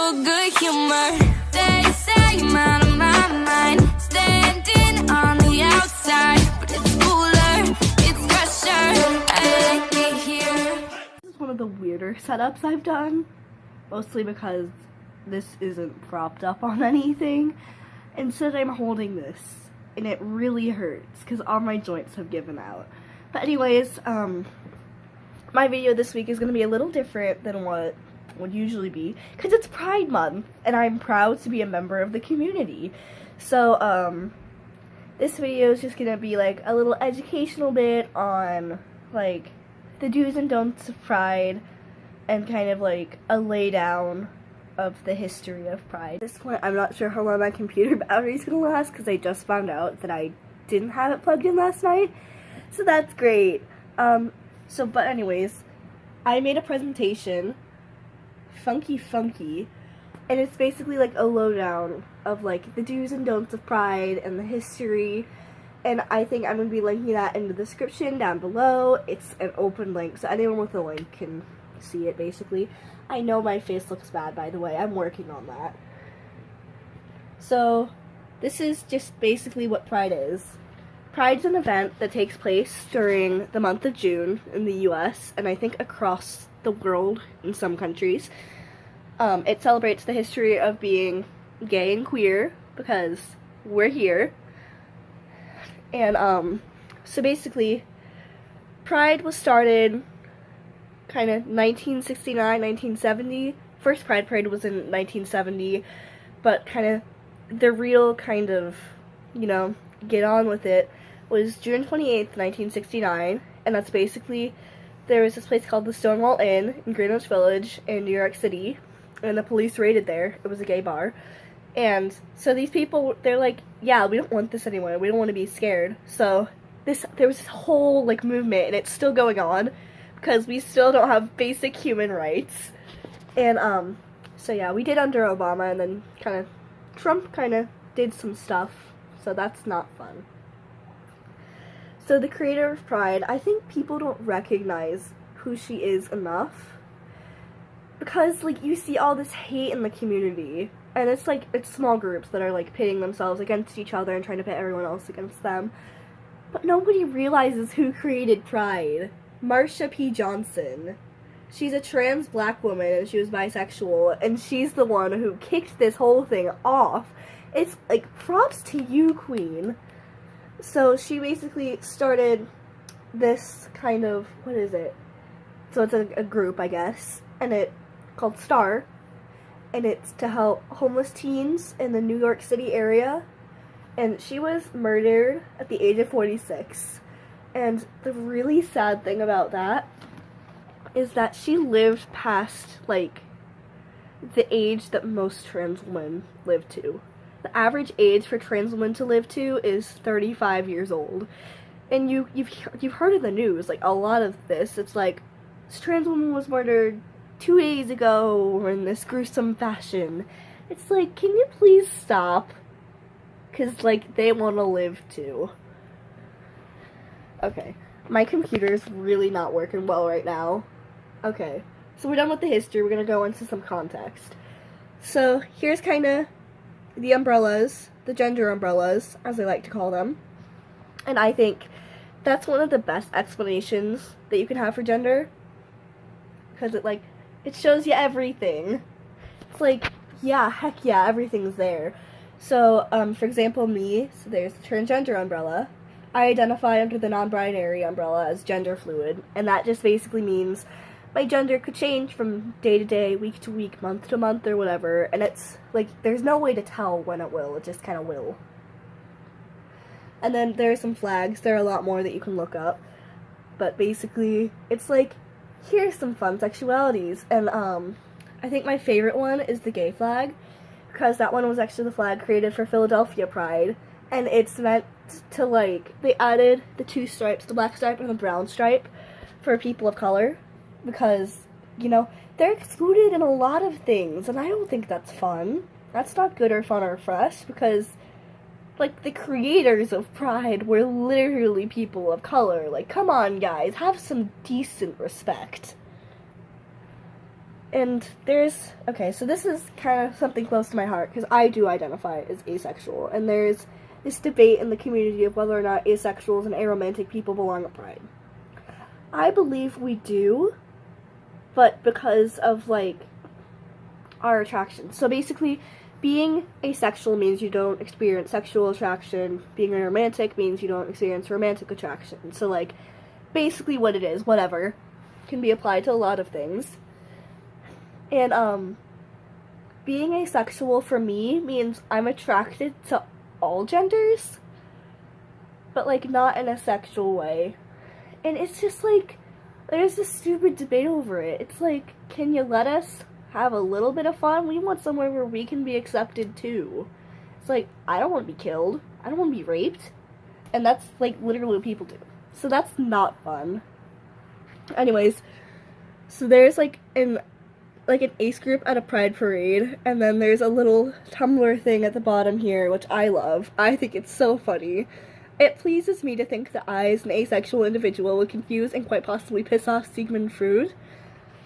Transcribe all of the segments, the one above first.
natural good humor. They say I'm out of my mind, standing on the outside, but it's cooler, it's fresher. I like it here. This is one of the weirder setups I've done, mostly because this isn't propped up on anything. Instead, I'm holding this, and it really hurts because all my joints have given out. But anyways, my video this week is going to be a little different than what would usually be, because it's Pride Month, and I'm proud to be a member of the community. So, this video is just going to be, like, a little educational bit on, like, the do's and don'ts of Pride, and kind of, like, a laydown of the history of Pride. At this point, I'm not sure how long my computer battery is going to last, because I just found out that I didn't have it plugged in last night, so that's great. But anyways, I made a presentation, funky, and it's basically like a lowdown of like the do's and don'ts of Pride and the history, and I think I'm going to be linking that in the description down below. It's an open link, so anyone with a link can see it basically. I know my face looks bad, by the way, I'm working on that. So, this is just basically what Pride is. Pride's an event that takes place during the month of June in the US, and I think across the world in some countries. It celebrates the history of being gay and queer, because we're here. And, so basically, Pride was started kind of 1969, 1970. First Pride Parade was in 1970, but kind of the real kind of, you know, get on with it was June 28th, 1969, and that's basically, there was this place called the Stonewall Inn in Greenwich Village in New York City, and the police raided there. It was a gay bar, and so these people, they're like, yeah, we don't want this anymore, we don't want to be scared. So there was this whole, like, movement, and it's still going on, because we still don't have basic human rights. And, so yeah, we did under Obama, and then Trump kind of did some stuff, so that's not fun. So the creator of Pride, I think people don't recognize who she is enough, because, like, you see all this hate in the community, and it's, like, it's small groups that are, like, pitting themselves against each other and trying to pit everyone else against them, but nobody realizes who created Pride. Marsha P. Johnson. She's a trans black woman, and she was bisexual, and she's the one who kicked this whole thing off. It's, like, props to you, queen. So she basically started this kind of, what is it? So it's a group, I guess, and it's called STAR, and it's to help homeless teens in the New York City area, and she was murdered at the age of 46, and the really sad thing about that is that she lived past, like, the age that most trans women live to. The average age for trans women to live to is 35 years old. And you've heard in the news, like, a lot of this. It's like, this trans woman was murdered 2 days ago in this gruesome fashion. It's like, can you please stop? Because, like, they want to live too. Okay, my computer's really not working well right now. Okay, so we're done with the history. We're going to go into some context. So, here's kind of the umbrellas, the gender umbrellas, as I like to call them. And I think that's one of the best explanations that you can have for gender, because it shows you everything. It's like, yeah, heck yeah, everything's there. So, for example, me, so there's the transgender umbrella. I identify under the non-binary umbrella as gender fluid, and that just basically means my gender could change from day to day, week to week, month to month, or whatever, and it's, like, there's no way to tell when it will, it just kind of will. And then there are some flags, there are a lot more that you can look up, but basically, it's like, here's some fun sexualities, and, I think my favorite one is the gay flag, because that one was actually the flag created for Philadelphia Pride, and it's meant to, like, they added the two stripes, the black stripe and the brown stripe, for people of color, because, you know, they're excluded in a lot of things, and I don't think that's fun. That's not good or fun or fresh, because, like, the creators of Pride were literally people of color. Like, come on, guys, have some decent respect. And so this is kind of something close to my heart, because I do identify as asexual, and there's this debate in the community of whether or not asexuals and aromantic people belong at Pride. I believe we do, but because of, like, our attraction. So basically, being asexual means you don't experience sexual attraction. Being aromantic means you don't experience romantic attraction. So, like, basically what it is, whatever, can be applied to a lot of things. And, being asexual for me means I'm attracted to all genders, but, like, not in a sexual way. And it's just, like, there's this stupid debate over it. It's like, can you let us have a little bit of fun? We want somewhere where we can be accepted, too. It's like, I don't want to be killed. I don't want to be raped. And that's, like, literally what people do. So that's not fun. Anyways, so there's, like, an ace group at a Pride parade, and then there's a little Tumblr thing at the bottom here, which I love. I think it's so funny. It pleases me to think that I, as an asexual individual, would confuse and quite possibly piss off Sigmund Freud.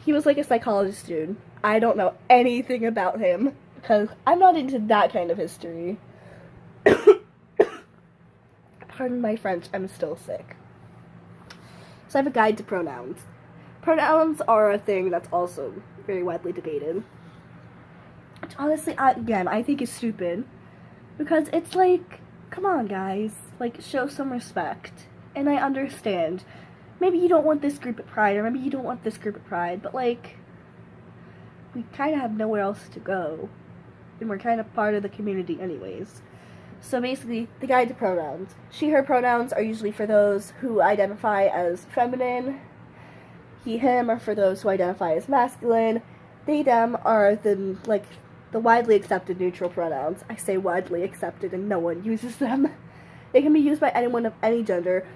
He was like a psychologist dude. I don't know anything about him, because I'm not into that kind of history. Pardon my French, I'm still sick. So I have a guide to pronouns. Pronouns are a thing that's also very widely debated. Which honestly, I think is stupid. Because it's like, come on guys, like, show some respect. And I understand. Maybe you don't want this group at Pride, or maybe you don't want this group at Pride, but like, we kind of have nowhere else to go. And we're kind of part of the community anyways. So basically, the guide to pronouns. She, her pronouns are usually for those who identify as feminine. He, him are for those who identify as masculine. They, them are the widely accepted neutral pronouns. I say widely accepted and no one uses them. They can be used by anyone of any gender.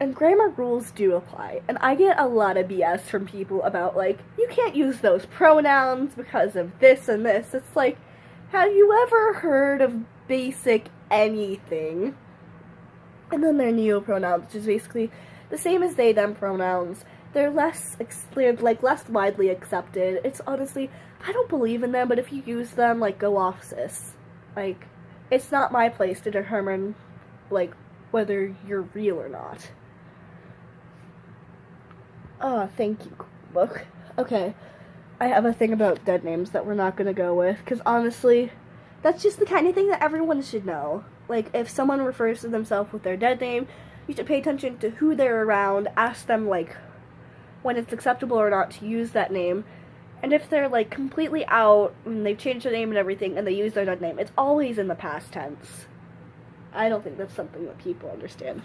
And grammar rules do apply. And I get a lot of BS from people about, like, you can't use those pronouns because of this and this. It's like, have you ever heard of basic anything? And then there are neopronouns, which is basically the same as they, them pronouns. They're less widely accepted. It's honestly, I don't believe in them, but if you use them, like, go off, sis. Like, it's not my place to determine, like, whether you're real or not. Oh, thank you, book. Okay, I have a thing about dead names that we're not gonna go with, because honestly, that's just the kind of thing that everyone should know. Like, if someone refers to themselves with their dead name, you should pay attention to who they're around, ask them, like, when it's acceptable or not to use that name, and if they're, like, completely out, and they've changed their name and everything, and they use their dead name, it's always in the past tense. I don't think that's something that people understand.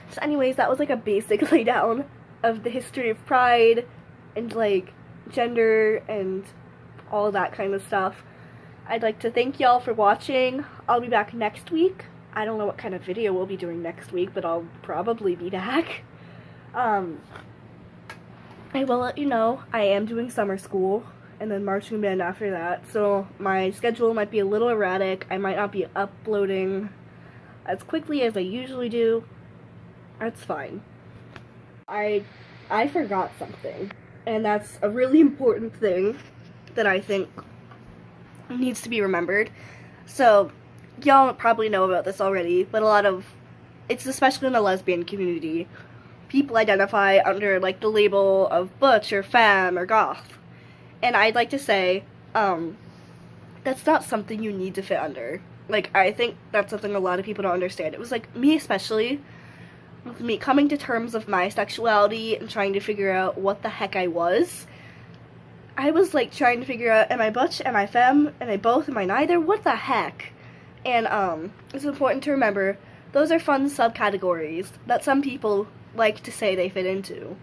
So anyways, that was, like, a basic laydown of the history of Pride, and, like, gender, and all that kind of stuff. I'd like to thank y'all for watching. I'll be back next week. I don't know what kind of video we'll be doing next week, but I'll probably be back. I will let you know, I am doing summer school, and then marching band after that, so my schedule might be a little erratic. I might not be uploading as quickly as I usually do. That's fine. I forgot something, and that's a really important thing that I think needs to be remembered. So, y'all probably know about this already, but it's especially in the lesbian community, people identify under, like, the label of butch or femme or goth. And I'd like to say, that's not something you need to fit under. Like, I think that's something a lot of people don't understand. It was, like, me especially, with me coming to terms of my sexuality and trying to figure out what the heck I was. I was, like, trying to figure out, am I butch, am I femme, am I both, am I neither, what the heck? And, it's important to remember, those are fun subcategories that some people like to say they fit into.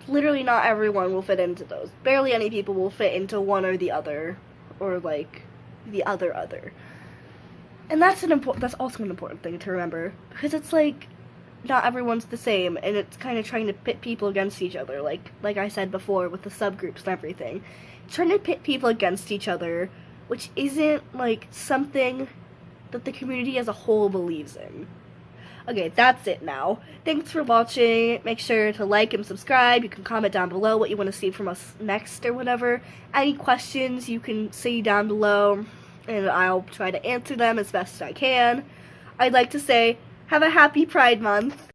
Literally not everyone will fit into those. Barely any people will fit into one or the other, or, like, the other. And that's also an important thing to remember, because it's, like, not everyone's the same, and it's kind of trying to pit people against each other, like I said before with the subgroups and everything. Trying to pit people against each other, which isn't, like, something that the community as a whole believes in. Okay, that's it now. Thanks for watching. Make sure to like and subscribe. You can comment down below what you want to see from us next or whatever. Any questions you can say down below, and I'll try to answer them as best I can. I'd like to say, have a happy Pride Month.